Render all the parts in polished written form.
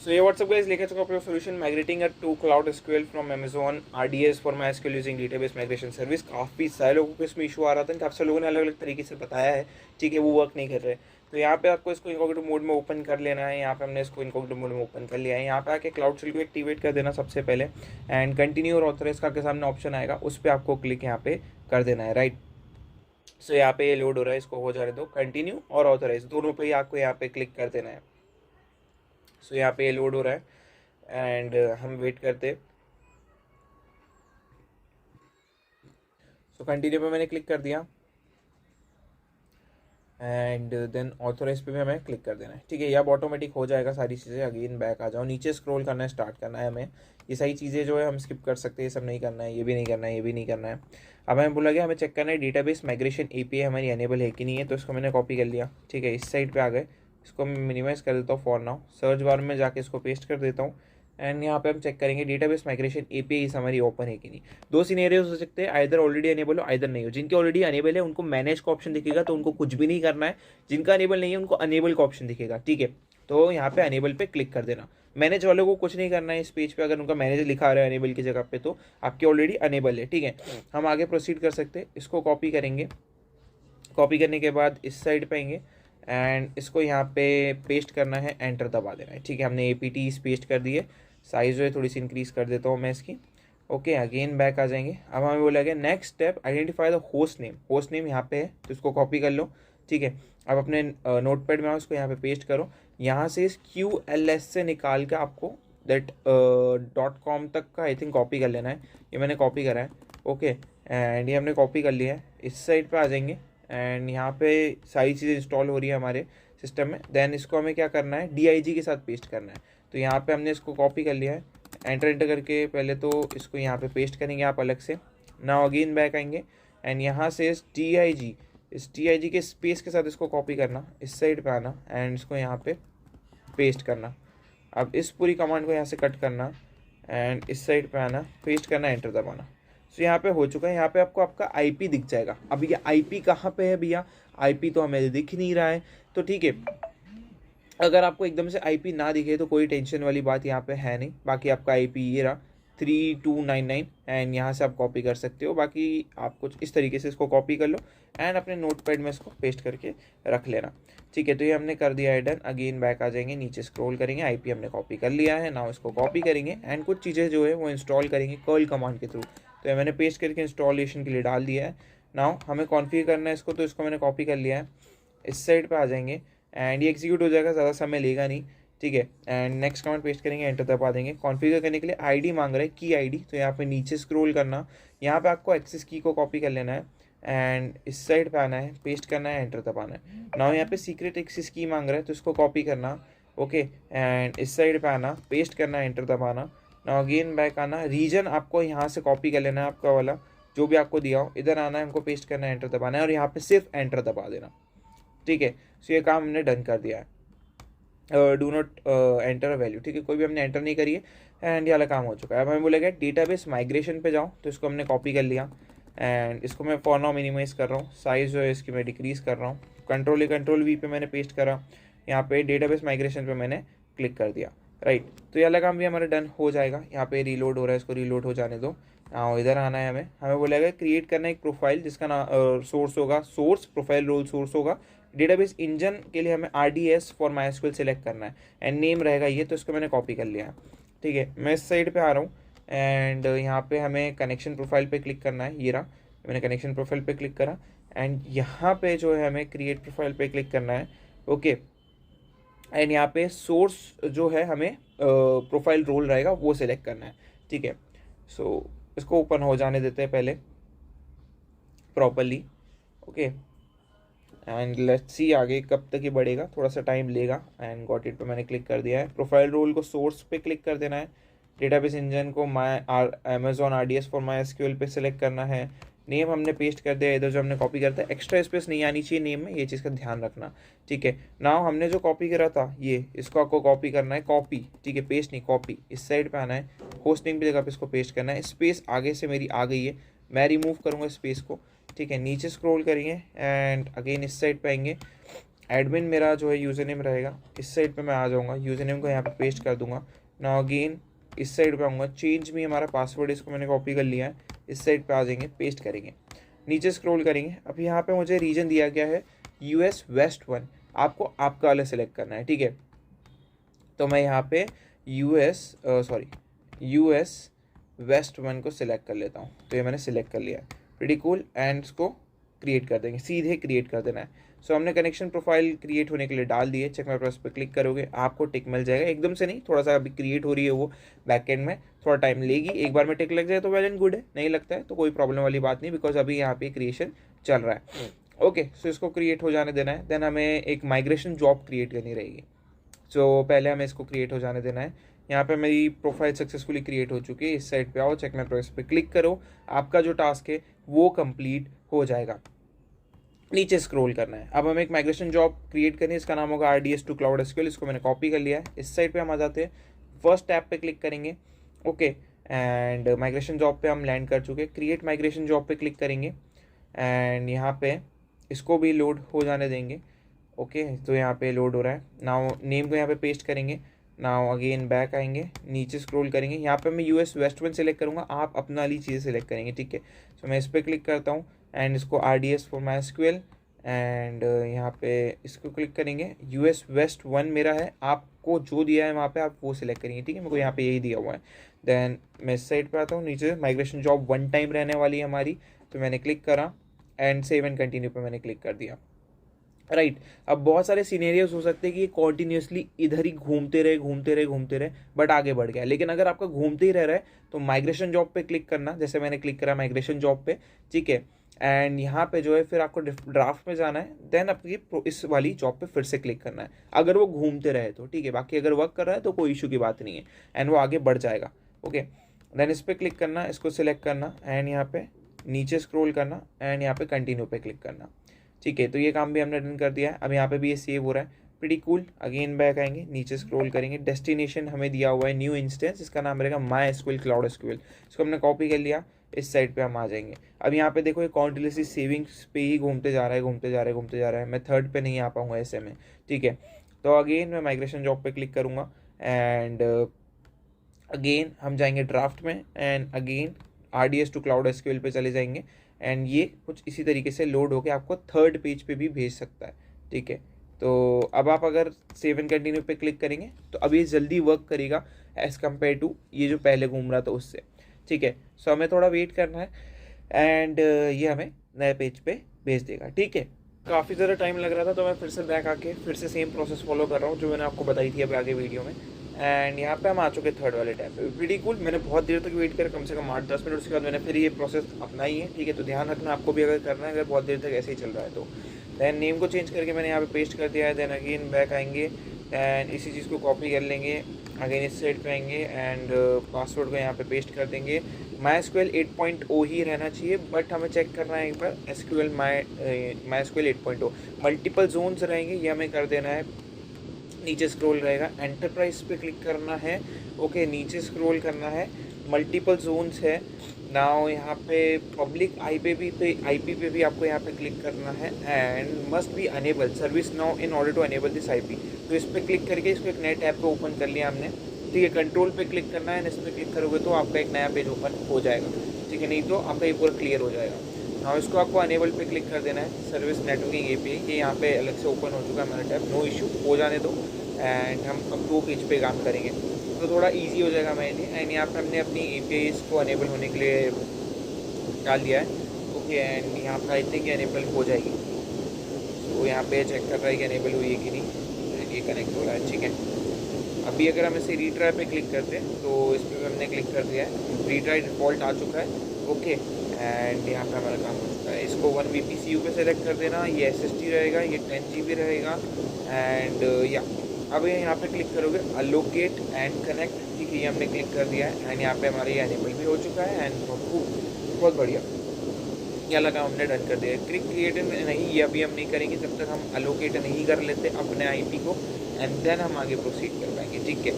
So yeah, what's up guys, लेके चुका अपना solution migrating to Cloud SQL from Amazon RDS for MySQL using database migration service। काफ़ी सारे लोगों को इसमें इशू आ रहा था, काफ़ी सारे लोगों ने अलग अलग तरीके से बताया है, ठीक है, वो वर्क नहीं कर रहे। तो यहाँ पे आपको इसको इनकॉग्निटो मोड में ओपन कर लेना है। यहाँ पे हमने इसको इनकॉग्निटो मोड में ओपन कर लिया है। यहाँ पे आके क्लाउड शेल को एक्टिवेट कर देना सबसे पहले, एंड कंटिन्यू और ऑथराइज का सामने ऑप्शन आएगा, उस पर आपको क्लिक यहाँ पे कर देना है, राइट। सो यहाँ पे ये लोड हो रहा है, इसको हो जाने दो। कंटिन्यू और ऑथराइज दोनों पे ही आपको यहाँ पे क्लिक कर देना है। सो यहाँ पे ये लोड हो रहा है एंड हम वेट करते। सो कंटिन्यू पे मैंने क्लिक कर दिया एंड देन ऑथोराइज पे भी हमें क्लिक कर देना है, ठीक है। ये अब ऑटोमेटिक हो जाएगा सारी चीज़ें। अगेन बैक आ जाओ, नीचे स्क्रॉल करना है, स्टार्ट करना है हमें। ये सारी चीज़ें जो है हम स्किप कर सकते हैं, ये सब नहीं करना है, ये भी नहीं करना है, ये भी नहीं करना है। अब हमें बोला गया हमें चेक करना है डेटाबेस माइग्रेशन एपीआई हमारी एनेबल है कि नहीं है। तो इसको मैंने कॉपी कर लिया, ठीक है। इस साइड पे आ गए, इसको मैं मिनिमाइज़ कर देता हूँ फॉर नाउ। सर्च बार में जाके इसको पेस्ट कर देता हूँ एंड यहाँ पे हम चेक करेंगे डेटाबेस माइग्रेशन एपीआई हमारी ओपन है कि नहीं। दो सिनेरियोज हो सकते हैं, आइदर ऑलरेडी अनेबल हो आइदर नहीं हो। जिनके ऑलरेडी अनेबल है उनको मैनेज का ऑप्शन दिखेगा, तो उनको कुछ भी नहीं करना है। जिनका अनेबल नहीं है उनको अनेबल का ऑप्शन दिखेगा, ठीक है। तो यहाँ पे अनेबल पे क्लिक कर देना। मैनेज वालों को कुछ नहीं करना है इस पेज पे। अगर उनका मैनेज लिखा आ रहा है अनेबल की जगह पे, तो आपके ऑलरेडी अनेबल है, ठीक है। हम आगे प्रोसीड कर सकते हैं। इसको कॉपी करेंगे, कॉपी करने के बाद इस साइड पे आएंगे एंड इसको यहाँ पे पेस्ट करना है, एंटर दबा देना है, ठीक है। हमने APT पेस्ट कर दिए। साइज जो है थोड़ी सी इंक्रीज कर देता हूँ मैं इसकी, ओके। अगेन बैक आ जाएंगे। अब हमें बोला गया next step identify the host name. Host name यहाँ पे है तो इसको कॉपी कर लो, ठीक है। अब अपने नोटपैड में आओ, इसको यहाँ पे पेस्ट करो। यहाँ से इस QLS से निकाल के आपको दैट .com तक का आई थिंक कॉपी कर लेना है। ये मैंने कॉपी करा है, ओके। एंड ये हमने कॉपी कर लिया है। इस साइड पे आ जाएंगे एंड यहाँ पे सारी चीज़ें इंस्टॉल हो रही है हमारे सिस्टम में। देन इसको हमें क्या करना है, DIG के साथ पेस्ट करना है। तो यहाँ पे हमने इसको कॉपी कर लिया है, एंटर करके पहले तो इसको यहाँ पे पेस्ट करेंगे आप अलग से। नाउ अगेन बैक आएंगे एंड यहाँ से इस DIG के स्पेस के साथ इसको कॉपी करना, इस साइड पे आना एंड इसको यहाँ पे पेस्ट करना। अब इस पूरी कमांड को यहाँ से कट करना एंड इस साइड पे आना, पेस्ट करना, एंटर दबाना। सो यहाँ पे हो चुका है। यहाँ पे आपको आपका IP दिख जाएगा। अब ये IP कहाँ पे है भैया, IP तो हमें दिख नहीं रहा है, तो ठीक है। अगर आपको एकदम से IP ना दिखे तो कोई टेंशन वाली बात यहाँ पे है नहीं। बाकी आपका IP ये रहा 3299 एंड यहाँ से आप कॉपी कर सकते हो। बाकी आप कुछ इस तरीके से इसको कॉपी कर लो एंड अपने नोटपैड में इसको पेस्ट करके रख लेना, ठीक है। तो ये हमने कर दिया है डन। अगेन बैक आ जाएंगे, नीचे स्क्रॉल करेंगे, IP हमने कॉपी कर लिया है। नाउ इसको कॉपी करेंगे एंड कुछ चीज़ें जो है वो इंस्टॉल करेंगे कर्ल कमांड के थ्रू। तो ये मैंने पेस्ट करके इंस्टॉलेशन के लिए डाल दिया है। नाउ हमें कॉन्फ़िगर करना है इसको, तो इसको मैंने कॉपी कर लिया है। इस साइड पे आ जाएंगे एंड ये एग्जीक्यूट हो जाएगा, ज़्यादा समय लेगा नहीं, ठीक है। एंड नेक्स्ट कमांड पेस्ट करेंगे, एंटर दबा देंगे। कॉन्फ़िगर करने के लिए ID मांग रहा है, की ID। तो यहाँ पे नीचे स्क्रॉल करना, यहाँ पे आपको एक्सेस की को कॉपी कर लेना है एंड इस साइड पे आना है, पेस्ट करना है, एंटर दबाना है। नाउ यहाँ पे सीक्रेट एक्सेस की मांग रहा है तो इसको कॉपी करना, ओके। एंड इस साइड पे आना, पेस्ट करना, एंटर दबाना। नाउ अगेन बैक आना, रीजन आपको यहाँ से कॉपी कर लेना है, आपका वाला जो भी आपको दिया हो। इधर आना है, हमको पेस्ट करना है, एंटर दबाना है और यहाँ पे सिर्फ एंटर दबा देना, ठीक है। सो ये काम हमने डन कर दिया है। डू नॉट एंटर वैल्यू, ठीक है, कोई भी हमने एंटर नहीं करी है एंड ये वाला काम हो चुका है। अब हमें बोलेगा डेटाबेस माइग्रेशन पे जाओ, तो इसको हमने कॉपी कर लिया एंड इसको मैं फॉर नाउ मिनिमाइज़ कर रहा हूँ। साइज़ जो है इसकी मैं डिक्रीज़ कर रहा हूँ। कंट्रोल V पे मैंने पेस्ट करा, यहाँ पे डेटाबेस माइग्रेशन पे मैंने क्लिक कर दिया, राइट। तो ये वाला काम भी हमारा डन हो जाएगा। यहाँ पे रीलोड हो रहा है, इसको रीलोड हो जाने दो। इधर आना है, हमें बोलेगा क्रिएट करना है एक प्रोफाइल जिसका ना सोर्स होगा, सोर्स प्रोफाइल रोल सोर्स होगा। डेटाबेस इंजन के लिए हमें RDS फॉर MySQL सेलेक्ट करना है एंड नेम रहेगा ये। तो इसको मैंने कॉपी कर लिया है, ठीक है। मैं इस साइड पे आ रहा हूँ एंड यहाँ पे हमें कनेक्शन प्रोफाइल पे क्लिक करना है। ये रहा, मैंने कनेक्शन प्रोफाइल पे क्लिक करा एंड यहाँ पे जो है हमें क्रिएट प्रोफाइल पे क्लिक करना है, ओके। एंड यहाँ पे सोर्स जो है हमें प्रोफाइल रोल रहेगा वो सिलेक्ट करना है, ठीक है। सो इसको ओपन हो जाने देते हैं पहले properly, okay. And let's see आगे कब तक ये बढ़ेगा, थोड़ा सा टाइम लेगा। एंड गॉट इट पे मैंने क्लिक कर दिया है। प्रोफाइल रोल को सोर्स पे क्लिक कर देना है। डेटाबेस इंजन को Amazon RDS फॉर MySQL पे सिलेक्ट करना है। नेम हमने पेस्ट कर दिया, इधर जो हमने कॉपी करता है एक्स्ट्रा स्पेस नहीं आनी चाहिए नेम में, ये चीज़ का ध्यान रखना, ठीक है। नाउ हमने जो कॉपी करा था ये, इसको आपको कॉपी करना है, कॉपी, ठीक है, पेस्ट नहीं कॉपी। इस साइड पे आना है, होस्टिंग की जगह पे इसको पेस्ट करना है। स्पेस आगे से मेरी आ गई है, मैं रिमूव करूँगा स्पेस को, ठीक है। नीचे स्क्रॉल करेंगे एंड अगेन इस साइड पे आएंगे एडमिन मेरा जो है यूज़र नेम रहेगा, इस साइड पे मैं आ जाऊँगा, यूज़र नेम को यहाँ पे पेस्ट कर दूंगा। नाउ अगेन इस साइड पे आऊँगा, चेंज में हमारा पासवर्ड, इसको मैंने कॉपी कर लिया है, इस साइड पे आ जाएंगे, पेस्ट करेंगे, नीचे स्क्रॉल करेंगे। अब यहाँ पे मुझे रीजन दिया गया है US West 1, आपको आपका वाला सेलेक्ट करना है, ठीक है। तो मैं यहाँ पे US West 1 को सिलेक्ट कर लेता हूँ। तो ये मैंने सिलेक्ट कर लिया, प्रीटी कूल। एंड इसको क्रिएट कर देंगे, सीधे क्रिएट कर देना है। सो हमने कनेक्शन प्रोफाइल क्रिएट होने के लिए डाल दिए, चेक माय प्रोसेस पे क्लिक करोगे आपको टिक मिल जाएगा, एकदम से नहीं, थोड़ा सा अभी क्रिएट हो रही है वो बैकएंड में, थोड़ा टाइम लेगी। एक बार में टिक लग जाए तो वेल एंड गुड है, नहीं लगता है तो कोई प्रॉब्लम वाली बात नहीं, बिकॉज अभी यहाँ पे क्रिएशन चल रहा है। ओके, सो इसको क्रिएट हो जाने देना है। देन हमें एक माइग्रेशन जॉब क्रिएट करनी रहेगी। सो पहले हमें इसको क्रिएट हो जाने देना है। यहाँ पे मेरी प्रोफाइल सक्सेसफुली क्रिएट हो चुकी है, इस साइड पे आओ, चेक माय प्रोसेस पे क्लिक करो, आपका जो टास्क है वो कंप्लीट हो जाएगा। नीचे स्क्रॉल करना है। अब हमें एक माइग्रेशन जॉब क्रिएट करनी है, इसका नाम होगा RDS to Cloud SQL, इसको मैंने कॉपी कर लिया है। इस साइड पे हम आ जाते हैं, फर्स्ट टैब पे क्लिक करेंगे, ओके, एंड माइग्रेशन जॉब पे हम लैंड कर चुके हैं। क्रिएट माइग्रेशन जॉब पे क्लिक करेंगे एंड यहाँ पे इसको भी लोड हो जाने देंगे। ओके, तो यहाँ पे लोड हो रहा है। नाउ नेम को यहाँ पे पेस्ट करेंगे। नाउ अगेन बैक आएंगे, नीचे स्क्रॉल करेंगे, यहाँ पे मैं US West 1 सेलेक्ट करूँगा, आप अपना वाली चीज़ सेलेक्ट करेंगे, ठीक है। सो मैं इस पर क्लिक करता हूँ एंड इसको RDS for MySQL एंड यहाँ पे इसको क्लिक करेंगे। US West 1 मेरा है, आपको जो दिया है वहाँ पे आप वो सिलेक्ट करेंगे, ठीक है, मेरे को यहाँ पे यही दिया हुआ है। देन मैं इस साइड पे आता हूँ, नीचे माइग्रेशन जॉब 1 टाइम रहने वाली है हमारी, तो मैंने क्लिक करा एंड सेव एंड कंटिन्यू पे मैंने क्लिक कर दिया, राइट। अब बहुत सारे सीनेरियोज हो सकते हैं कि ये कॉन्टीन्यूसली इधर ही घूमते रहे बट आगे बढ़ गया। लेकिन अगर आपका घूमते ही रह रहा है तो माइग्रेशन जॉब पे क्लिक करना, जैसे मैंने क्लिक करा माइग्रेशन जॉब पे, ठीक है। एंड यहाँ पे जो है फिर आपको ड्राफ्ट में जाना है, देन अपनी इस वाली जॉब पे फिर से क्लिक करना है, अगर वो घूमते रहे तो, ठीक है। बाकी अगर वर्क कर रहा है तो कोई इशू की बात नहीं है एंड वो आगे बढ़ जाएगा, ओके। देन इस पर क्लिक करना, इसको सिलेक्ट करना एंड यहाँ पे नीचे स्क्रॉल करना एंड यहाँ पे कंटिन्यू पे क्लिक करना, ठीक है। तो ये काम भी हमने डन कर दिया है। अब यहाँ पे भी ये सेव हो रहा है, प्रीटी कूल। अगेन बैक आएंगे, नीचे स्क्रॉल करेंगे, डेस्टिनेशन हमें दिया हुआ है न्यू इंस्टेंस, इसका नाम रहेगा MySQL Cloud SQL, इसको हमने कॉपी कर लिया, इस साइड पे हम आ जाएंगे। अब यहाँ पे देखो ये कॉन्टिन्यूसली सेविंग्स पे ही घूमते जा रहा है, मैं थर्ड पे नहीं आ पाऊंगा ऐसे में, ठीक है। तो अगेन मैं माइग्रेशन जॉब पे क्लिक करूँगा एंड अगेन हम जाएंगे ड्राफ्ट में and again RDS to Cloud SQL पे चले जाएंगे एंड ये कुछ इसी तरीके से लोड होकर आपको थर्ड पेज पे भी भेज सकता है, ठीक है। तो अब आप अगर सेव एंड कंटिन्यू पे क्लिक करेंगे तो अब ये जल्दी वर्क करेगा एज़ कम्पेयर टू ये जो पहले घूम रहा था उससे, ठीक है। सो हमें थोड़ा वेट करना है एंड ये हमें नए पेज पे भेज देगा, ठीक है। काफ़ी ज़्यादा टाइम लग रहा था तो मैं फिर से बैक आके फिर से सेम प्रोसेस फॉलो कर रहा हूँ जो मैंने आपको बताई थी अभी आगे वीडियो में। एंड यहाँ पे हम आ चुके थर्ड वाले टैब पे, प्रीटी कूल। मैंने बहुत देर तक वेट किया, कम से कम 8-10 मिनट, उसके बाद मैंने फिर ये प्रोसेस अपनाई है, ठीक है। तो ध्यान रखना आपको भी अगर करना है, अगर बहुत देर तक ऐसे ही चल रहा है तो। देन नेम को चेंज करके मैंने यहाँ पे पेस्ट कर दिया है। देन अगेन बैक आएंगे एंड इसी चीज़ को कॉपी कर लेंगे, अगेन इस साइड पे आएंगे एंड पासवर्ड को यहाँ पे पेस्ट कर देंगे। MySQL 8.0 ही रहना चाहिए, बट हमें चेक करना है एक बार MySQL 8.0। मल्टीपल जोन्स रहेंगे, ये हमें कर देना है। नीचे स्क्रॉल रहेगा, एंटरप्राइज पे क्लिक करना है, ओके, नीचे स्क्रॉल करना है, मल्टीपल जोन्स है। नाउ यहाँ पे पब्लिक आईपी पे भी आपको यहाँ पे क्लिक करना है and must be enable service now in order to enable this IP. तो इस पर क्लिक करके इसको एक नए टैब पे ओपन कर लिया हमने, ठीक है। कंट्रोल पे क्लिक करना है, इस पर क्लिक करोगे तो आपका एक नया पेज ओपन हो जाएगा, ठीक है, नहीं तो आपका ये पूरा क्लियर हो जाएगा। हाँ, इसको आपको अनेबल पे क्लिक कर देना है, सर्विस नेटवर्किंग API, ये यहाँ पे अलग से ओपन हो चुका है हमारा टैब, नो इशू, हो जाने दो एंड हम अब 2 पेज पे काम करेंगे तो थोड़ा इजी हो जाएगा हमारे लिए। एंड यहाँ पे हमने अपनी APIs को अनेबल होने के लिए डाल दिया है, ओके। एंड यहाँ पर आई थिंक अनेबल हो जाएगी, तो यहाँ पे चेक कर रहा है कि अनेबल हुई है कि नहीं एंड ये कनेक्ट हो रहा है, ठीक है। अभी अगर हम इसे रीट्राई पे क्लिक करते हैं तो इस पर हमने क्लिक कर दिया है, रीट्राई डिफ़ॉल्ट आ चुका है, ओके। एंड यहाँ पे हमारा काम हो चुका है। इसको 1 VPCU पे सेलेक्ट कर देना, ये SSD रहेगा, ये 10 GB रहेगा एंड या अब यहाँ पे क्लिक करोगे अलोकेट एंड कनेक्ट, ठीक है, ये हमने क्लिक कर दिया है एंड यहाँ पे हमारे ये अनेबल भी हो चुका है एंड बहुत बढ़िया, ये वाला काम हमने डन कर दिया है। क्रिएट नहीं, ये अभी हम नहीं करेंगे जब तक हम अलोकेट नहीं कर लेते अपने IP को एंड देन हम आगे प्रोसीड कर पाएंगे, ठीक है।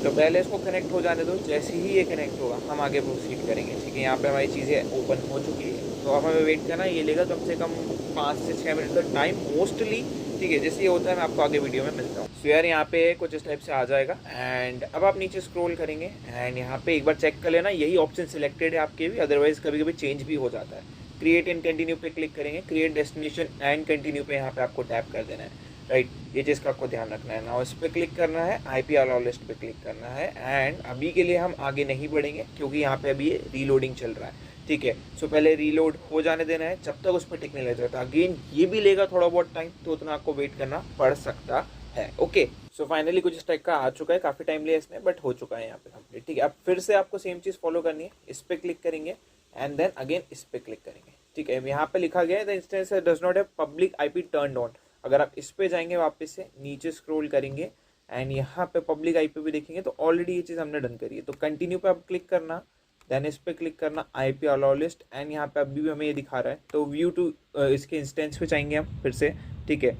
तो पहले इसको कनेक्ट हो जाने दो, जैसे ही ये कनेक्ट होगा हम आगे प्रोसीड करेंगे, ठीक है। यहाँ पे हमारी चीज़ें ओपन हो चुकी है, तो अब हमें वेट करना, ये लेगा कम से कम 5 से 6 मिनट का टाइम मोस्टली, ठीक है, जैसे ये होता है मैं आपको आगे वीडियो में मिलता हूँ। सो यार यहाँ पे कुछ इस टाइप से आ जाएगा एंड अब आप नीचे स्क्रॉल करेंगे एंड यहाँ पे एक बार चेक कर लेना यही ऑप्शन सिलेक्टेड है आपके भी, अदरवाइज कभी कभी चेंज भी हो जाता है। क्रिएट एंड कंटिन्यू पे क्लिक करेंगे, क्रिएट डेस्टिनेशन एंड कंटिन्यू पे यहाँ पे आपको टैप कर देना है, राइट। ये चीज़ का आपको ध्यान रखना है। नाउ इस पर क्लिक करना है, IP अलाउ लिस्ट पे क्लिक करना है एंड अभी के लिए हम आगे नहीं बढ़ेंगे क्योंकि यहाँ पे अभी ये रीलोडिंग चल रहा है, ठीक है। सो पहले रीलोड हो जाने देना है, जब तक उस पर टिकने लग जाता है। अगेन ये भी लेगा थोड़ा बहुत टाइम, तो उतना आपको वेट करना पड़ सकता है, ओके। सो फाइनली कुछ इस टाइप का आ चुका है, काफ़ी टाइम लिया इसने बट हो चुका है यहाँ पे कंप्लीट, ठीक है। अब फिर से आपको सेम चीज़ फॉलो करनी है, इस पर क्लिक करेंगे एंड देन अगेन इस पर क्लिक करेंगे, ठीक है। यहाँ पे लिखा गया है the instance does not have public IP turned on. अगर आप इस पे जाएंगे वापस से नीचे स्क्रॉल करेंगे एंड यहाँ पे पब्लिक IP भी देखेंगे तो ऑलरेडी ये चीज़ हमने डन करी है। तो कंटिन्यू पे आप क्लिक करना, देन इस पे क्लिक करना IP अलाउ लिस्ट एंड यहाँ पे अभी भी हमें ये दिखा रहा है तो व्यू टू इसके इंस्टेंस पे चाहेंगे हम फिर से, ठीक है।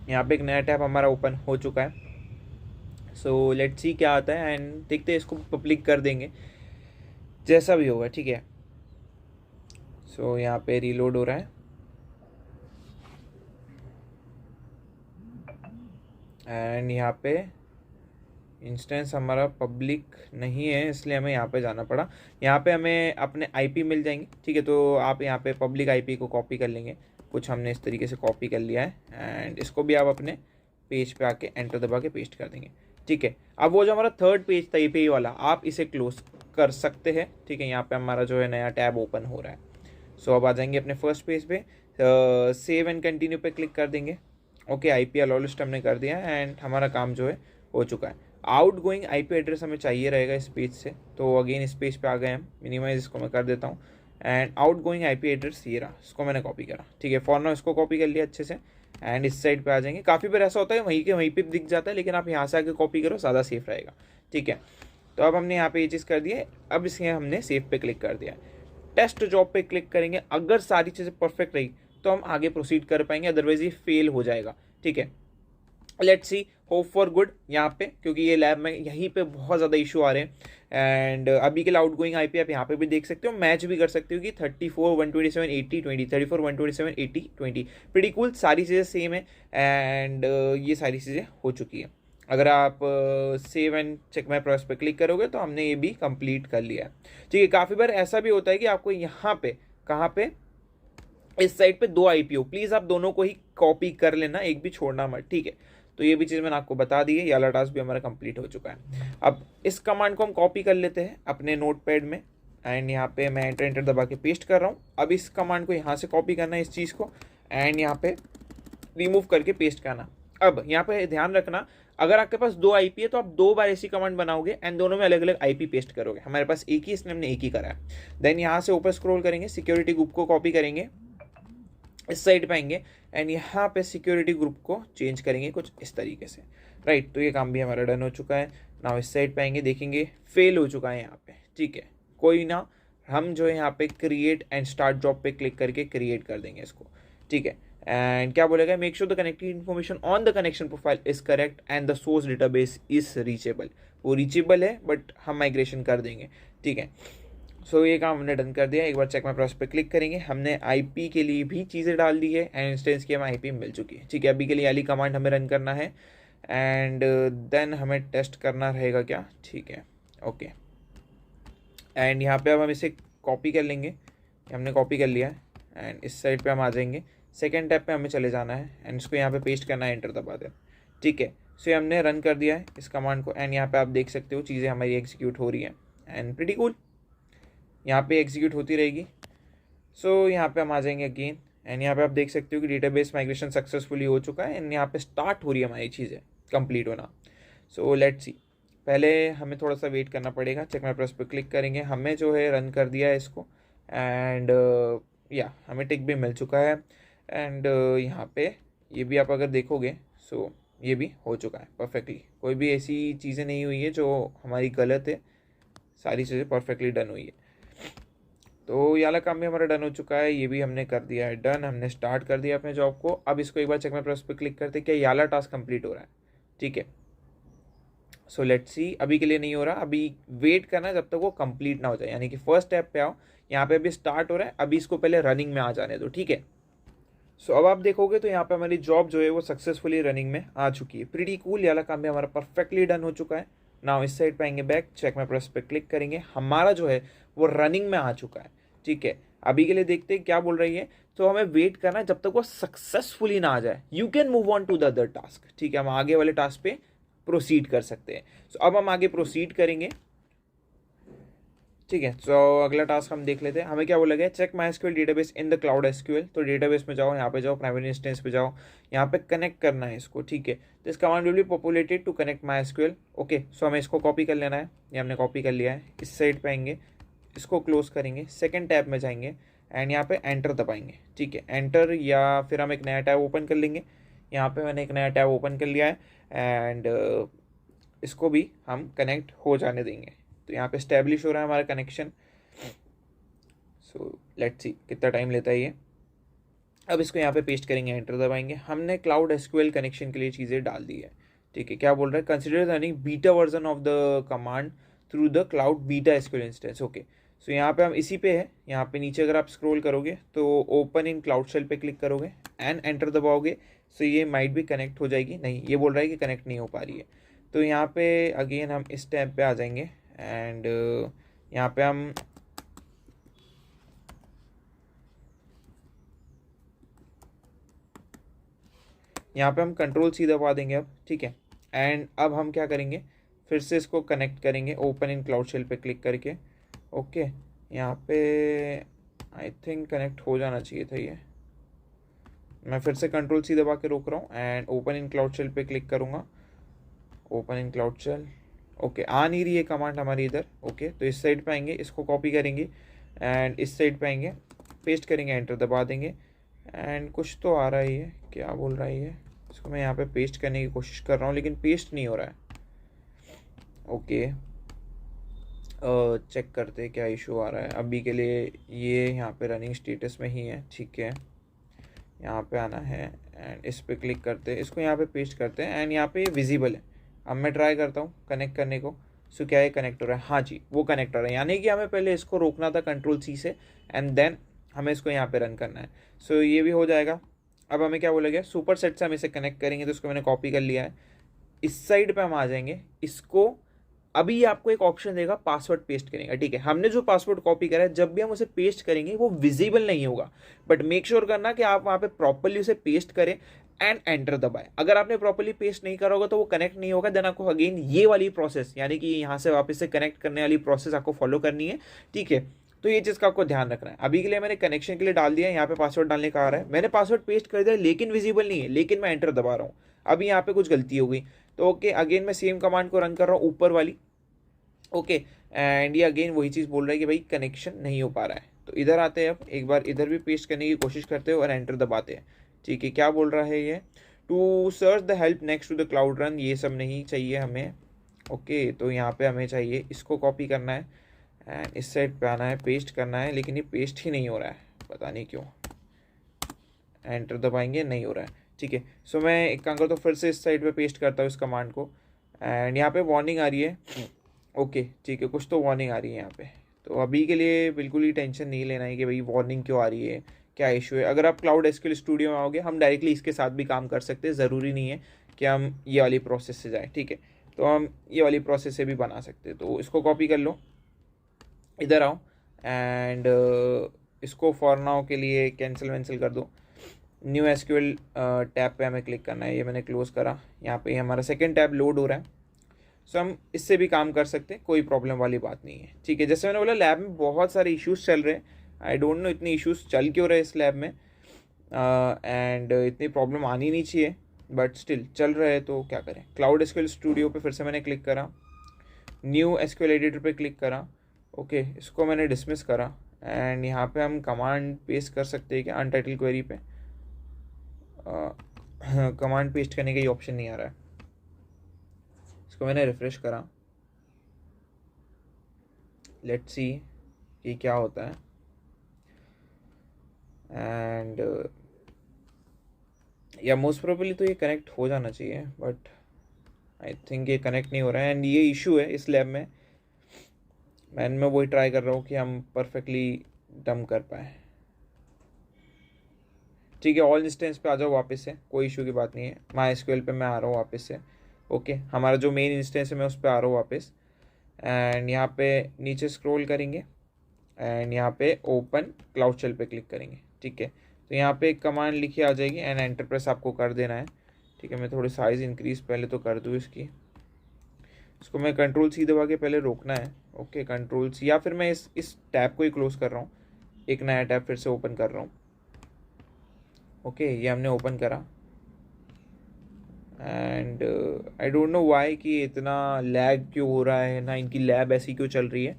यहाँ पे एक नया टैब हमारा ओपन हो चुका है। सो लेट्स सी क्या आता है एंड देखते हैं, इसको पब्लिक कर देंगे जैसा भी होगा, ठीक है। सो यहाँ पे रीलोड हो रहा है एंड यहाँ पे इंस्टेंस हमारा पब्लिक नहीं है इसलिए हमें यहाँ पे जाना पड़ा। यहाँ पे हमें अपने IP मिल जाएंगे, ठीक है। तो आप यहाँ पे पब्लिक IP को कॉपी कर लेंगे, कुछ हमने इस तरीके से कॉपी कर लिया है एंड इसको भी आप अपने पेज पे आके एंटर दबा के पेस्ट कर देंगे, ठीक है। अब वो जो हमारा थर्ड पेज था API वाला, आप इसे क्लोज कर सकते हैं, ठीक है। यहाँ पे हमारा जो है नया टैब ओपन हो रहा है। सो अब आ जाएंगे अपने फर्स्ट पेज पे, सेव एंड कंटिन्यू पे क्लिक कर देंगे, ओके। IP अलाउ लिस्ट हमने कर दिया एंड हमारा काम जो है हो चुका है। आउट गोइंग IP एड्रेस हमें चाहिए रहेगा इस पेज से, तो अगेन इस पेज पे आ गए हम, मिनिमाइज इसको मैं कर देता हूँ and out going IP address ये रहा, इसको मैंने कॉपी करा, ठीक है। फॉर नाउ इसको कॉपी कर लिया अच्छे से एंड इस साइड पे आ जाएंगे। काफ़ी बार ऐसा होता है वहीं के वहीं पे दिख जाता है, लेकिन आप यहाँ से आके कॉपी करो, ज़्यादा सेफ रहेगा, ठीक है। तो अब हमने यहाँ पे ये चीज़ कर दी है, अब इसके हमने सेव पे क्लिक कर दिया। टेस्ट जॉब पे क्लिक करेंगे, अगर सारी चीज़ें परफेक्ट रही तो हम आगे प्रोसीड कर पाएंगे, अदरवाइज ये फेल हो जाएगा, ठीक है। Let's see, hope for good यहाँ पे, क्योंकि ये लैब में यहीं पे बहुत ज़्यादा इशू आ रहे हैं एंड अभी के लिए आउट गोइंग IP आप यहाँ पे भी देख सकते हो, मैच भी कर सकते हो कि 34 127 80 20, 34 127 80 20, प्रीटी कूल, सारी चीज़ें सेम है एंड ये सारी चीज़ें हो चुकी है। अगर आप save and check my process पे क्लिक करोगे तो हमने ये भी कंप्लीट कर लिया है, ठीक है। काफ़ी बार ऐसा भी होता है कि आपको यहाँ पे कहाँ पे इस साइड पे 2 IP हो, प्लीज़ आप दोनों को ही कॉपी कर लेना, एक भी छोड़ना मत, ठीक है। तो ये भी चीज़ मैंने आपको बता दी है, ये वाला टास्क भी हमारा कंप्लीट हो चुका है। अब इस कमांड को हम कॉपी कर लेते हैं अपने नोटपैड में एंड यहाँ पे मैं एंटर दबा के पेस्ट कर रहा हूँ। अब इस कमांड को यहाँ से कॉपी करना है इस चीज़ को एंड यहाँ पे रिमूव करके पेस्ट करना। अब यहाँ पे ध्यान रखना, अगर आपके पास 2 IP है तो आप 2 बार ऐसी कमांड बनाओगे एंड दोनों में अलग अलग IP पेस्ट करोगे। हमारे पास एक ही, इसने हमने एक ही करा है। देन यहाँ से ऊपर स्क्रॉल करेंगे, सिक्योरिटी ग्रुप को कॉपी करेंगे, इस साइड पे आएंगे एंड यहाँ पे सिक्योरिटी ग्रुप को चेंज करेंगे कुछ इस तरीके से, राइट। तो ये काम भी हमारा डन हो चुका है। नाउ इस साइड पे आएंगे, देखेंगे फेल हो चुका है यहाँ पे, ठीक है। कोई ना, हम जो है यहाँ पे क्रिएट एंड स्टार्ट जॉब पे क्लिक करके क्रिएट कर देंगे इसको, ठीक है। एंड क्या बोलेगा, make sure the connected information on the connection profile is correct and the source database is reachable. वो रीचेबल है बट हम माइग्रेशन कर देंगे, ठीक है। सो ये काम हमने डन कर दिया। एक बार चेक माई प्रोसेस पे क्लिक करेंगे, हमने IP के लिए भी चीज़ें डाल दी है एंड इंस्टेंस की हमें IP मिल चुकी है, ठीक है। अभी के लिए वाली कमांड हमें रन करना है एंड देन हमें टेस्ट करना रहेगा क्या, ठीक है, ओके। एंड यहाँ पे अब हम इसे कॉपी कर लेंगे, हमने कॉपी कर लिया है एंड इस साइड पे हम आ जाएंगे, सेकेंड टैब पे हमें चले जाना है एंड इसको यहाँ पे पेस्ट करना है, एंटर दबा दें, ठीक है। सो ये हमने रन कर दिया है इस कमांड को एंड यहाँ पे आप देख सकते हो चीज़ें हमारी एग्जीक्यूट हो रही हैं एंड प्रीटी कूल, यहाँ पे एग्जीक्यूट होती रहेगी। सो यहाँ पे हम आ जाएंगे अगेन एंड यहाँ पे आप देख सकते हो कि डेटाबेस माइग्रेशन सक्सेसफुली हो चुका है एंड यहाँ पे स्टार्ट हो रही है हमारी चीज़ें कंप्लीट होना। सो लेट्स सी, पहले हमें थोड़ा सा वेट करना पड़ेगा। चेक माई प्रोसेस पे क्लिक करेंगे, हमें जो है रन कर दिया है इसको एंड या हमें टिक भी मिल चुका है एंड यहाँ पे ये भी आप अगर देखोगे सो ये भी हो चुका है परफेक्टली, कोई भी ऐसी चीज़ें नहीं हुई है जो हमारी गलत है, सारी चीज़ें परफेक्टली डन हुई है। तो ये वाला काम भी हमारा डन हो चुका है, ये भी हमने कर दिया है डन, हमने स्टार्ट कर दिया अपने जॉब को। अब इसको एक बार चेक माई प्रोसेस पे क्लिक करते क्या ये वाला टास्क कंप्लीट हो रहा है, ठीक है। सो लेट्स सी, अभी के लिए नहीं हो रहा, अभी वेट करना है जब तक वो कंप्लीट ना हो जाए, यानी कि फर्स्ट स्टेप पे आओ, यहाँ पे अभी स्टार्ट हो रहा है, अभी इसको पहले रनिंग में आ जाने दो, ठीक है। सो अब आप देखोगे तो यहाँ पे हमारी जॉब जो है वो सक्सेसफुली रनिंग में आ चुकी है। प्रीटी कूल, ये वाला काम भी हमारा परफेक्टली डन हो चुका है। नाउ इस साइड पे आएंगे, बैक चेक माय प्रोसेस पे क्लिक करेंगे, हमारा जो है वो रनिंग में आ चुका है। ठीक है, अभी के लिए देखते हैं क्या बोल रही है। तो हमें वेट करना है जब तक वो सक्सेसफुली ना आ जाए। You can move on to the other task. ठीक है, हम आगे वाले टास्क पे प्रोसीड कर सकते हैं। सो अब हम आगे प्रोसीड करेंगे। ठीक है, तो अगला टास्क हम देख लेते हैं। हमें क्या बोला गया, check my SQL database in the cloud SQL. तो डेटाबेस में जाओ, यहाँ पे जाओ, प्राइमरी इंस्टेंस पे जाओ, यहाँ पे कनेक्ट करना है इसको। ठीक है, तो इस command will be populated to connect MySQL. Okay, so हमें इसको कॉपी कर लेना है, ये हमने कॉपी कर लिया है। इस साइड पे आएंगे, इसको क्लोज करेंगे, सेकेंड टैब में जाएंगे एंड यहाँ पे एंटर दबाएंगे। ठीक है, एंटर, या फिर हम एक नया टैब ओपन कर लेंगे। यहाँ पे मैंने एक नया टैब ओपन कर लिया है एंड इसको भी हम कनेक्ट हो जाने देंगे। तो यहाँ पे स्टैब्लिश हो रहा है हमारा कनेक्शन। सो लेट्स सी कितना टाइम लेता है ये। अब इसको यहाँ पे पेस्ट करेंगे, एंटर दबाएंगे। हमने क्लाउड एसक्यूएल कनेक्शन के लिए चीज़ें डाल दी है। ठीक है, क्या बोल रहा है, consider running beta version of the command through the cloud beta SQL instance. Okay, so यहाँ पे हम इसी पे है। यहाँ पे नीचे अगर आप स्क्रॉल करोगे तो ओपन इन क्लाउड शेल पे क्लिक करोगे एंड एंटर दबाओगे। सो ये माइट भी कनेक्ट हो जाएगी, नहीं ये बोल रहा है कि कनेक्ट नहीं हो पा रही है। तो यहाँ पे अगेन हम इस टैब पे आ जाएंगे एंड यहाँ पे हम कंट्रोल सी दबा देंगे अब। ठीक है, एंड अब हम क्या करेंगे, फिर से इसको कनेक्ट करेंगे ओपन इन क्लाउड शेल पे क्लिक करके। ओके, यहाँ पे आई थिंक कनेक्ट हो जाना चाहिए था ये। मैं फिर से कंट्रोल सी दबा के रोक रहा हूँ and open in cloud shell पे क्लिक करूँगा। Open in cloud shell, okay, आ नहीं रही है कमांड हमारी इधर। ओके, तो इस साइड पे आएंगे, इसको कॉपी करेंगे एंड इस साइड पे आएंगे, पेस्ट करेंगे, एंटर दबा देंगे एंड कुछ तो आ रहा है ये, क्या बोल रहा है ये। इसको मैं यहाँ पे पेस्ट करने की कोशिश कर रहा हूँ लेकिन पेस्ट नहीं हो रहा है। ओके, चेक करते क्या इशू आ रहा है। अभी के लिए ये यहाँ पे रनिंग स्टेटस में ही है। ठीक है, यहाँ पे आना है एंड इस पे क्लिक करते हैं, इसको यहाँ पे पेस्ट करते हैं एंड यहाँ पे विजिबल है। अब मैं ट्राई करता हूँ कनेक्ट करने को। सो क्या ये कनेक्ट हो रहा है, हाँ जी वो कनेक्ट हो रहा है। यानी कि हमें पहले इसको रोकना था कंट्रोल सी से एंड देन हमें इसको यहाँ पे रन करना है। सो ये भी हो जाएगा। अब हमें क्या बोला गया, सुपर सेट से हम इसे कनेक्ट करेंगे। तो इसको मैंने कॉपी कर लिया है, इस साइड पे हम आ जाएंगे। इसको अभी ये आपको एक ऑप्शन देगा पासवर्ड पेस्ट करने का। ठीक है, हमने जो पासवर्ड कॉपी करा है जब भी हम उसे पेस्ट करेंगे वो विजिबल नहीं होगा, बट मेक श्योर करना कि आप वहाँ पे प्रॉपरली उसे पेस्ट करें एंड एंटर दबाएं। अगर आपने प्रॉपरली पेस्ट नहीं करा होगा तो वो कनेक्ट नहीं होगा। देन आपको अगेन ये वाली प्रोसेस, यानी कि यहाँ से वापस से कनेक्ट करने वाली प्रोसेस आपको फॉलो करनी है। ठीक है, तो ये चीज़ का आपको ध्यान रखना है। अभी के लिए मैंने कनेक्शन के लिए डाल दिया है, यहाँ पे पासवर्ड डालने का आ रहा है। मैंने पासवर्ड पेस्ट कर दिया लेकिन विजिबल नहीं है, लेकिन मैं एंटर दबा रहा हूँ। अभी यहाँ पे कुछ गलती हो गई तो ओके, अगेन मैं सेम कमांड को रन कर रहा हूँ ऊपर वाली। ओके, एंड ये अगेन वही चीज़ बोल रहा है कि भाई कनेक्शन नहीं हो पा रहा है। तो इधर आते हैं, अब एक बार इधर भी पेस्ट करने की कोशिश करते हैं और एंटर दबाते हैं। ठीक है, क्या बोल रहा है ये, to search the help next to the cloud run, ये सब नहीं चाहिए हमें। ओके, तो यहाँ पे हमें चाहिए, इसको कॉपी करना है एंड इस साइड पे आना है, पेस्ट करना है, लेकिन ये पेस्ट ही नहीं हो रहा है, पता नहीं क्यों। एंटर दबाएंगे, नहीं हो रहा है। ठीक है, सो मैं एक काम करता हूँ, फिर से इस साइड पे पेस्ट करता हूँ इस कमांड को एंड यहाँ पे वार्निंग आ रही है। ओके, ठीक है, कुछ तो वार्निंग आ रही है यहाँ पे। तो अभी के लिए बिल्कुल ही टेंशन नहीं लेना है कि भाई वार्निंग क्यों आ रही है, क्या इशू है। अगर आप क्लाउड एसक्यूएल स्टूडियो में आओगे, हम डायरेक्टली इसके साथ भी काम कर सकते हैं, ज़रूरी नहीं है कि हम ये वाली प्रोसेस से जाएँ। ठीक है, तो हम ये वाली प्रोसेस से भी बना सकते हैं। तो इसको कॉपी कर लो, इधर आओ एंड इसको फॉर नाउ के लिए कैंसिल वैंसिल कर दो। न्यू एसक्यूएल टैब पे हमें क्लिक करना है, ये मैंने क्लोज करा। यहाँ पे हमारा सेकेंड टैब लोड हो रहा है। सो हम इससे भी काम कर सकते हैं, कोई प्रॉब्लम वाली बात नहीं है। ठीक है, जैसे मैंने बोला लैब में बहुत सारे इश्यूज चल रहे हैं। आई डोंट नो इतने इश्यूज चल क्यों रहे इस लैब में एंड इतनी प्रॉब्लम आनी नहीं चाहिए, बट स्टिल चल रहा है तो क्या करें। क्लाउड एसक्यूएल स्टूडियो पे फिर से मैंने क्लिक करा, न्यू एसक्यूएल एडिटर पे क्लिक करा। ओके, इसको मैंने डिसमिस करा एंड यहाँ पे हम कमांड पेस्ट कर सकते हैं क्या अनटाइटल क्वेरी पे। कमांड पेस्ट करने का ही ऑप्शन नहीं आ रहा है। इसको मैंने रिफ्रेश करा, लेट्स सी कि क्या होता है एंड या मोस्ट प्रोबेबली तो ये कनेक्ट हो जाना चाहिए, बट आई थिंक ये कनेक्ट नहीं हो रहा है एंड ये इशू है इस लैब में। मैं वही ट्राई कर रहा हूँ कि हम परफेक्टली डम कर पाए। ठीक है, ऑल इंस्टेंस पे आ जाओ वापस से, कोई इशू की बात नहीं है। माई एसक्यूएल पे मैं आ रहा हूँ वापस से। ओके, हमारा जो मेन इंस्टेंस है मैं उस पर आ रहा हूँ वापस। एंड यहाँ पे नीचे स्क्रॉल करेंगे एंड यहाँ पे ओपन क्लाउड शेल पे क्लिक करेंगे। ठीक है, तो यहाँ पे एक कमांड लिखी आ जाएगी एंड एंटर प्रेस आपको कर देना है। ठीक है, मैं थोड़ी साइज़ इंक्रीज़ पहले तो कर दूँ इसकी। इसको मैं कंट्रोल सी दबा के पहले रोकना है। ओके, कंट्रोल सी, या फिर मैं इस टैब को ही क्लोज़ कर रहा हूँ, एक नया टैब फिर से ओपन कर रहा हूँ। ओके, ये हमने ओपन करा and I don't know why कि इतना लैग क्यों हो रहा है ना, इनकी लैब ऐसी क्यों चल रही है।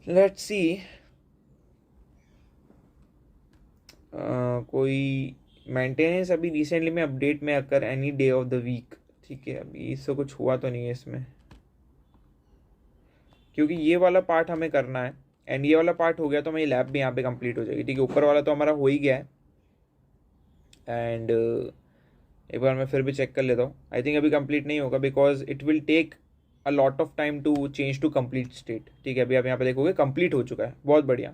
लेट्स सी, कोई मेंटेनेंस अभी रिसेंटली में अपडेट में occur any day of the week. ठीक है, अभी इससे कुछ हुआ तो नहीं है इसमें, क्योंकि ये वाला पार्ट हमें करना है एंड ये वाला पार्ट हो गया तो मेरी लैब भी यहाँ पे कंप्लीट हो जाएगी। ठीक है, ऊपर वाला तो हमारा हो ही गया है एंड एक बार मैं फिर भी चेक कर लेता हूँ। आई थिंक अभी कंप्लीट नहीं होगा because it will take a lot of time to change to complete state. ठीक है, अभी आप यहाँ पे देखोगे कंप्लीट हो चुका है, बहुत बढ़िया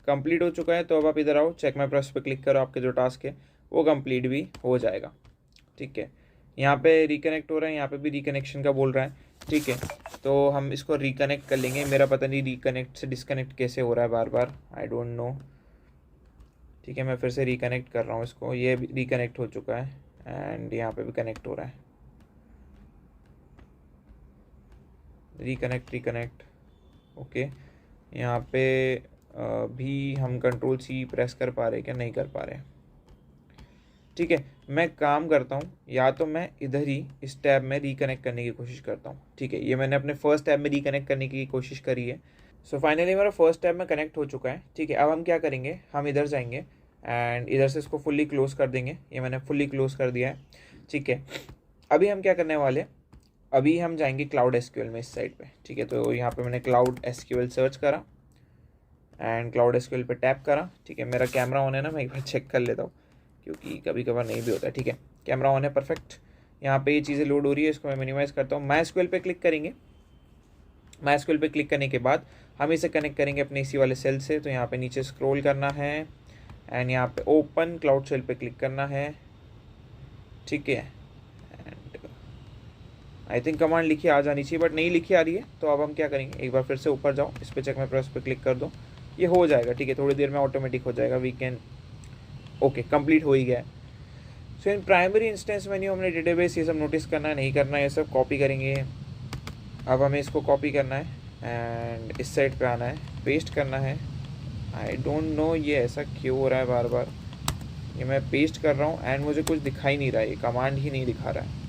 कंप्लीट हो चुका है। तो अब आप इधर आओ, चेक माई प्रेस पे क्लिक करो, आपके जो टास्क है वो कंप्लीट भी हो जाएगा। ठीक है, यहाँ पे रिकनेक्ट हो रहा है, यहाँ पे भी रिकनेक्शन का बोल रहा है। ठीक है, तो हम इसको रिकनेक्ट कर लेंगे। मेरा पता नहीं रिकनेक्ट से डिस्कनेक्ट कैसे हो रहा है बार बार, आई डोंट नो। ठीक है, मैं फिर से रिकनेक्ट कर रहा हूँ इसको, ये रिकनेक्ट हो चुका है एंड यहाँ पे भी कनेक्ट हो रहा है। रिकनेक्ट। ओके, यहाँ पे भी हम कंट्रोल सी प्रेस कर पा रहे क्या, नहीं कर पा रहे। ठीक है, मैं काम करता हूँ, या तो मैं इधर ही इस टैब में रिकनेक्ट करने की कोशिश करता हूँ। ठीक है, ये मैंने अपने फर्स्ट टैब में रिकनेक्ट करने की कोशिश करी है। सो फाइनली मेरा फर्स्ट टैब में कनेक्ट हो चुका है। ठीक है, अब हम क्या करेंगे, हम इधर जाएंगे एंड इधर से इसको फुल्ली क्लोज कर देंगे। ये मैंने फुल्ली क्लोज कर दिया है। ठीक है, अभी हम क्या करने वाले, अभी हम जाएंगे क्लाउड एसक्यूएल में इस साइड पे। ठीक है, तो यहाँ पे मैंने क्लाउड एसक्यूएल सर्च करा एंड क्लाउड एसक्यूएल पे टैप करा। ठीक है, मेरा कैमरा ऑन है ना, मैं एक बार चेक कर लेता हूँ क्योंकि कभी कभार नहीं भी होता है। ठीक है, कैमरा ऑन है, परफेक्ट। यहाँ पे ये चीज़ें लोड हो रही है, इसको मैं मिनिमाइज़ करता हूँ। माई एसक्यूएल पे क्लिक करेंगे। माई एसक्यूएल पे क्लिक करने के बाद हम इसे कनेक्ट करेंगे अपने इसी वाले सेल से। तो यहाँ पे नीचे स्क्रॉल करना है एंड यहाँ पे ओपन क्लाउड शेल पे क्लिक करना है। ठीक है, एंड आई थिंक कमांड लिखी आ जानी चाहिए बट नहीं लिखी आ रही है। तो अब हम क्या करेंगे, एक बार फिर से ऊपर जाओ, इस पर चेक में प्रेस पे क्लिक कर दो, ये हो जाएगा। ठीक है, थोड़ी देर में ऑटोमेटिक हो जाएगा। वी कैन, ओके, कंप्लीट हो ही गया है। सो इन प्राइमरी इंस्टेंस मेन्यू हमने डेटाबेस ये सब नोटिस करना है, नहीं करना है, ये सब कॉपी करेंगे। अब हमें इसको कॉपी करना है एंड इस साइड पे आना है, पेस्ट करना है। आई डोंट नो ये ऐसा क्यों हो रहा है बार बार। ये मैं पेस्ट कर रहा हूँ एंड मुझे कुछ दिखाई नहीं रहा है, ये कमांड ही नहीं दिखा रहा है।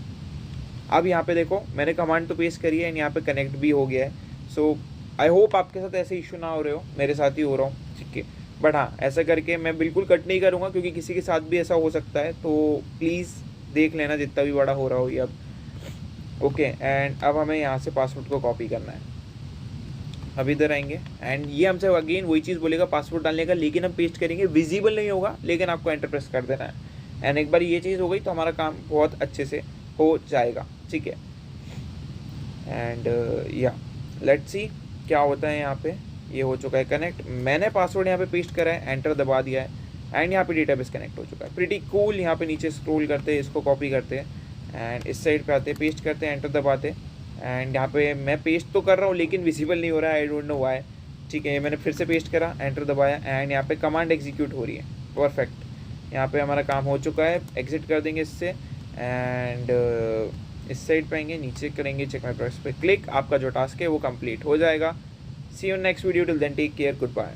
अब यहाँ पे देखो, मैंने कमांड तो पेस्ट करी है एंड यहाँ पे कनेक्ट भी हो गया है। सो आई होप आपके साथ ऐसे इशू ना हो रहे हो, मेरे साथ ही हो रहा हूँ। ठीक है, बट हाँ, ऐसा करके मैं बिल्कुल कट नहीं करूँगा क्योंकि किसी के साथ भी ऐसा हो सकता है। तो प्लीज़ देख लेना जितना भी बड़ा हो रहा हो ये अब। ओके, एंड अब हमें यहाँ से पासवर्ड को कॉपी करना है। अब इधर आएंगे एंड ये हमसे अगेन वही चीज़ बोलेगा पासवर्ड डालने का, लेकिन हम पेस्ट करेंगे, विजिबल नहीं होगा लेकिन आपको एंटर प्रेस कर देना है। एंड एक बार ये चीज़ हो गई तो हमारा काम बहुत अच्छे से हो जाएगा। ठीक है, एंड या लेट्स सी क्या होता है। यहाँ पे ये हो चुका है कनेक्ट, मैंने पासवर्ड यहाँ पे पेस्ट करा है, एंटर दबा दिया है एंड यहाँ पे डेटाबेस कनेक्ट हो चुका है। Pretty cool. यहाँ पे नीचे स्क्रॉल करते हैं, इसको कॉपी करते हैं एंड इस साइड पे आते हैं, पेस्ट करते हैं, एंटर दबाते एंड यहाँ पे मैं पेस्ट तो कर रहा हूँ लेकिन विजिबल नहीं हो रहा है, आई डोंट नो व्हाई। ठीक है, मैंने फिर से पेस्ट करा, एंटर दबाया एंड यहाँ पे कमांड एग्जीक्यूट हो रही है। परफेक्ट, यहाँ पे हमारा काम हो चुका है। एग्जिट कर देंगे इससे एंड इस साइड पे आएंगे, नीचे करेंगे चेक माई प्रेस पे क्लिक, आपका जो टास्क है वो कंप्लीट हो जाएगा। See you next video, till then take care, good bye.